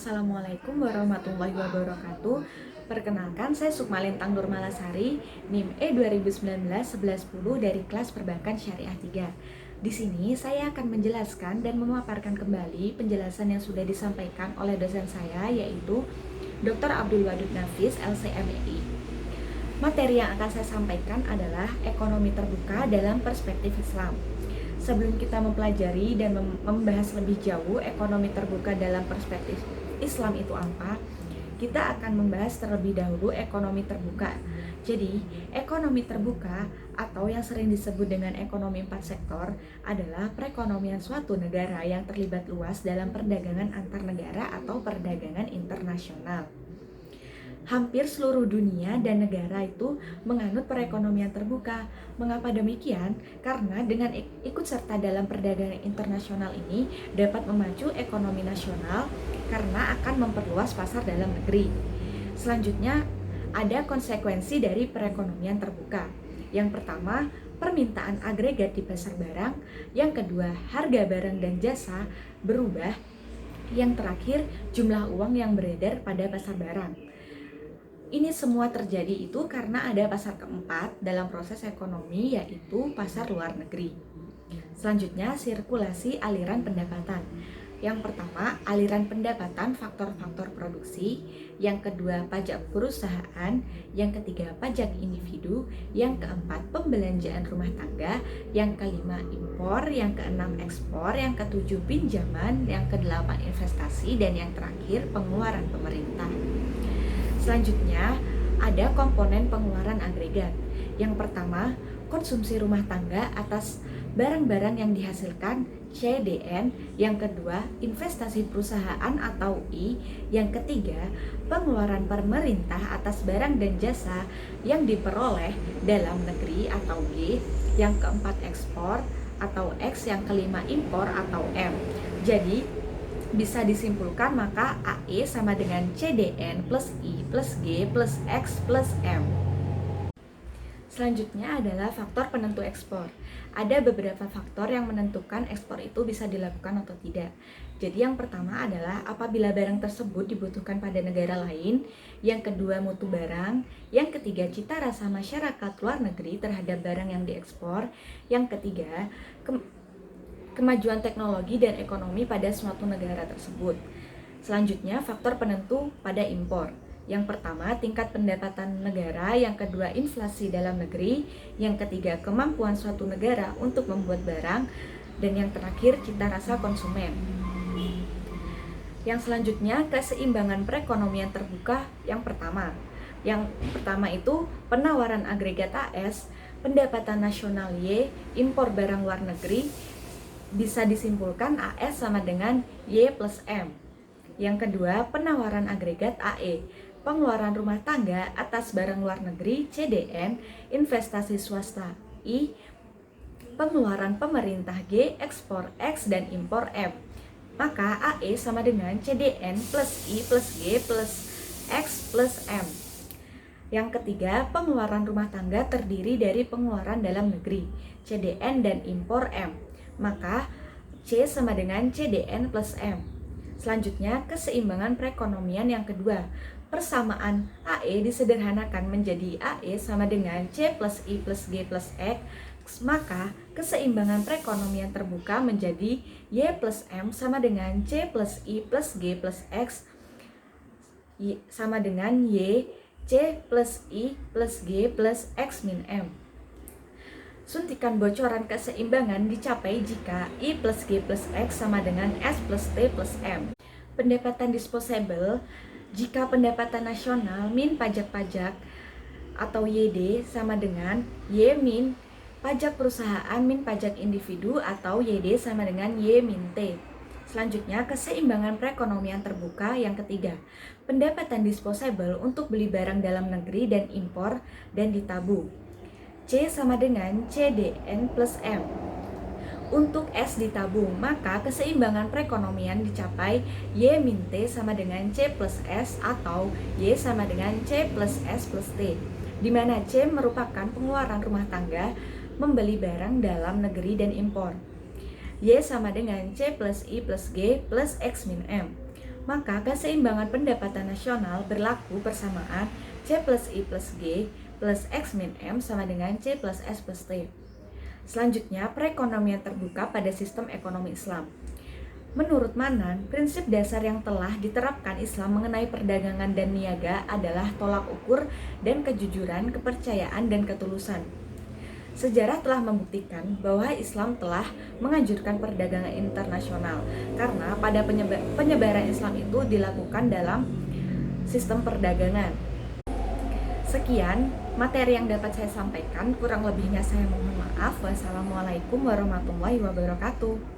Assalamualaikum warahmatullahi wabarakatuh. Perkenalkan, saya Sukma Lintang Nurmalasari, NIM E 2019-1110 dari kelas Perbankan Syariah 3. Di sini saya akan menjelaskan dan memaparkan kembali penjelasan yang sudah disampaikan oleh dosen saya, yaitu Dr. Abdul Wadud Nafis, LCMEI. Materi yang akan saya sampaikan adalah ekonomi terbuka dalam perspektif Islam. Sebelum kita mempelajari dan membahas lebih jauh ekonomi terbuka dalam perspektif Islam itu apa, kita akan membahas terlebih dahulu ekonomi terbuka. Jadi, ekonomi terbuka atau yang sering disebut dengan ekonomi 4 sektor adalah perekonomian suatu negara yang terlibat luas dalam perdagangan antar negara atau perdagangan internasional. Hampir seluruh dunia dan negara itu menganut perekonomian terbuka. Mengapa demikian? Karena dengan ikut serta dalam perdagangan internasional ini dapat memacu ekonomi nasional karena akan memperluas pasar dalam negeri. Selanjutnya, ada konsekuensi dari perekonomian terbuka. Yang pertama, permintaan agregat di pasar barang. Yang kedua, harga barang dan jasa berubah. Yang terakhir, jumlah uang yang beredar pada pasar barang. Ini semua terjadi itu karena ada pasar keempat dalam proses ekonomi, yaitu pasar luar negeri. Selanjutnya, sirkulasi aliran pendapatan. Yang pertama, aliran pendapatan faktor-faktor produksi. Yang kedua, pajak perusahaan. Yang ketiga, pajak individu. Yang keempat, pembelanjaan rumah tangga. Yang kelima, impor. Yang keenam, ekspor. Yang ketujuh, pinjaman. Yang kedelapan, investasi. Dan yang terakhir, pengeluaran pemerintah. Selanjutnya, ada komponen pengeluaran agregat. Yang pertama, konsumsi rumah tangga atas barang-barang yang dihasilkan, CDN. Yang kedua, investasi perusahaan atau I. Yang ketiga, pengeluaran pemerintah atas barang dan jasa yang diperoleh dalam negeri atau G. Yang keempat, ekspor atau X. Yang kelima, impor atau M. Jadi, bisa disimpulkan maka AE sama dengan CDN plus I plus G plus X plus M. Selanjutnya adalah faktor penentu ekspor. Ada beberapa faktor yang menentukan ekspor itu bisa dilakukan atau tidak. Jadi yang pertama adalah apabila barang tersebut dibutuhkan pada negara lain. Yang kedua, mutu barang. Yang ketiga, cita rasa masyarakat luar negeri terhadap barang yang diekspor. Yang ketiga, kemajuan teknologi dan ekonomi pada suatu negara tersebut. Selanjutnya, faktor penentu pada impor. Yang pertama, tingkat pendapatan negara. Yang kedua, inflasi dalam negeri. Yang ketiga, kemampuan suatu negara untuk membuat barang. Dan yang terakhir, cita rasa konsumen. Yang selanjutnya, keseimbangan perekonomian terbuka. Yang pertama itu penawaran agregat AS, pendapatan nasional Y, impor barang luar negeri. Bisa disimpulkan AS sama dengan Y plus M. Yang kedua, penawaran agregat AE, pengeluaran rumah tangga atas barang luar negeri CDN, investasi swasta I, pengeluaran pemerintah G, ekspor X, dan impor M. Maka AE sama dengan CDN plus I plus G plus X plus M. Yang ketiga, pengeluaran rumah tangga terdiri dari pengeluaran dalam negeri CDN dan impor M. Maka C sama dengan CDN plus M. Selanjutnya, keseimbangan perekonomian yang kedua. Persamaan AE disederhanakan menjadi AE sama dengan C plus I plus G plus X. Maka keseimbangan perekonomian terbuka menjadi Y plus M sama dengan C plus I plus G plus X sama dengan Y C plus I plus G plus X min M. Suntikan bocoran keseimbangan dicapai jika I plus G plus X sama dengan S plus T plus M. Pendapatan disposable jika pendapatan nasional min pajak-pajak atau YD sama dengan Y min pajak perusahaan min pajak individu atau YD sama dengan Y min T. Selanjutnya, keseimbangan perekonomian terbuka yang ketiga. Pendapatan disposable untuk beli barang dalam negeri dan impor dan ditabung. C sama dengan CDN plus M. Untuk S ditabung, maka keseimbangan perekonomian dicapai Y min T sama dengan C plus S atau Y sama dengan C plus S plus T, di mana C merupakan pengeluaran rumah tangga membeli barang dalam negeri dan impor. Y sama dengan C plus I plus G plus X min M. Maka keseimbangan pendapatan nasional berlaku persamaan C plus I plus G plus X min M sama dengan C plus S plus T. Selanjutnya, perekonomian terbuka pada sistem ekonomi Islam. Menurut Manan, prinsip dasar yang telah diterapkan Islam mengenai perdagangan dan niaga adalah tolak ukur dan kejujuran, kepercayaan, dan ketulusan. Sejarah telah membuktikan bahwa Islam telah menganjurkan perdagangan internasional karena pada penyebaran Islam itu dilakukan dalam sistem perdagangan. Sekian materi yang dapat saya sampaikan, kurang lebihnya saya mohon maaf. Wassalamualaikum warahmatullahi wabarakatuh.